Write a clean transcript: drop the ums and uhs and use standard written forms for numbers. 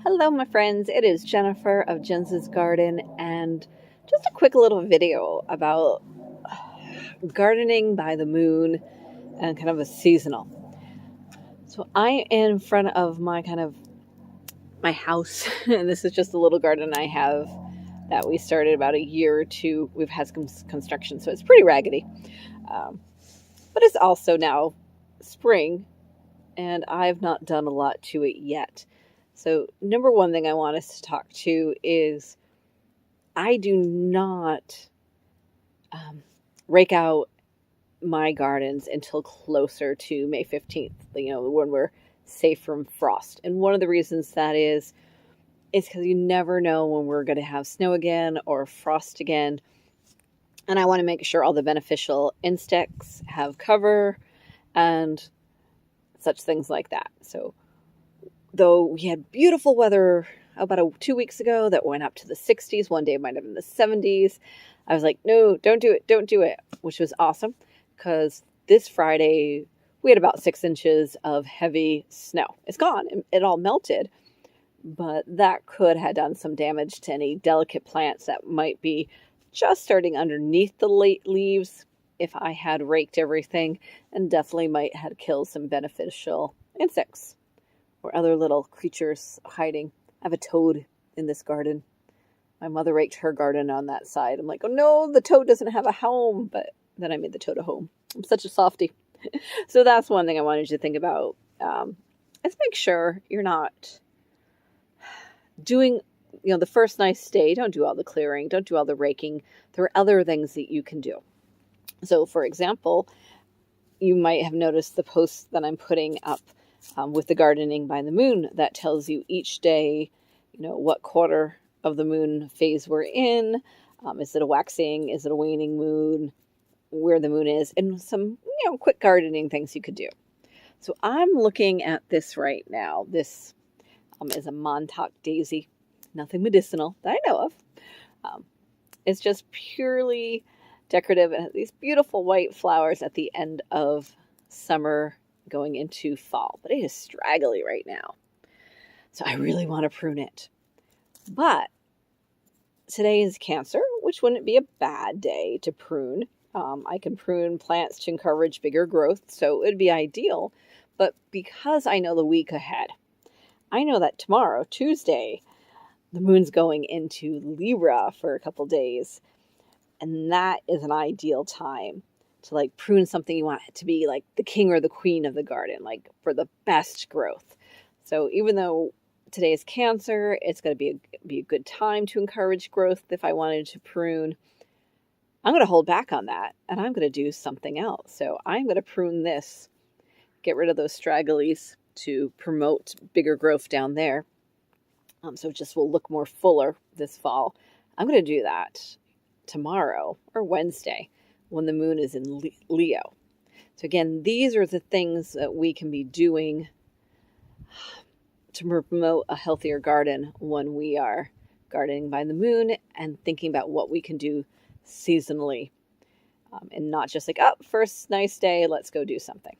Hello, my friends. It is Jennifer of Jen's Garden, and just a quick little video about gardening by the moon and kind of a seasonal. So I am in front of my house, and this is just a little garden I have that we started about a year or two. We've had some construction, so it's pretty raggedy, but it's also now spring, and I've not done a lot to it yet. So number one thing I want us to talk to is I do not rake out my gardens until closer to May 15th, when we're safe from frost. And one of the reasons that is because you never know when we're going to have snow again or frost again. And I want to make sure all the beneficial insects have cover and such things like that. So though we had beautiful weather about 2 weeks ago that went up to the 60s, one day it might have been the 70s, I was like, no, don't do it, which was awesome because this Friday we had about 6 inches of heavy snow. It's gone. It all melted, but that could have done some damage to any delicate plants that might be just starting underneath the late leaves if I had raked everything, and definitely might have killed some beneficial insects or other little creatures hiding. I have a toad in this garden. My mother raked her garden on that side. I'm like, oh no, the toad doesn't have a home. But then I made the toad a home. I'm such a softie. So that's one thing I wanted you to think about. Is make sure you're not doing, the first nice day. Don't do all the clearing. Don't do all the raking. There are other things that you can do. So for example, you might have noticed the post that I'm putting up with the gardening by the moon that tells you each day, what quarter of the moon phase we're in. Is it a waxing? Is it a waning moon? Where the moon is, and some, quick gardening things you could do. So I'm looking at this right now. This is a Montauk daisy, nothing medicinal that I know of. It's just purely decorative and has these beautiful white flowers at the end of summer going into fall, but it is straggly right now. So I really want to prune it. But today is Cancer, which wouldn't be a bad day to prune. I can prune plants to encourage bigger growth, so it would be ideal. But because I know the week ahead, I know that tomorrow, Tuesday, the moon's going into Libra for a couple days. And that is an ideal time to prune something you want it to be like the king or the queen of the garden, like for the best growth. So even though today is Cancer, it's going to be a good time to encourage growth. If I wanted to prune, I'm going to hold back on that and I'm going to do something else. So I'm going to prune this, get rid of those stragglies to promote bigger growth down there. So it just will look more fuller this fall. I'm going to do that tomorrow or Wednesday when the moon is in Leo. So again, these are the things that we can be doing to promote a healthier garden when we are gardening by the moon and thinking about what we can do seasonally, and not just like, oh, first nice day, let's go do something.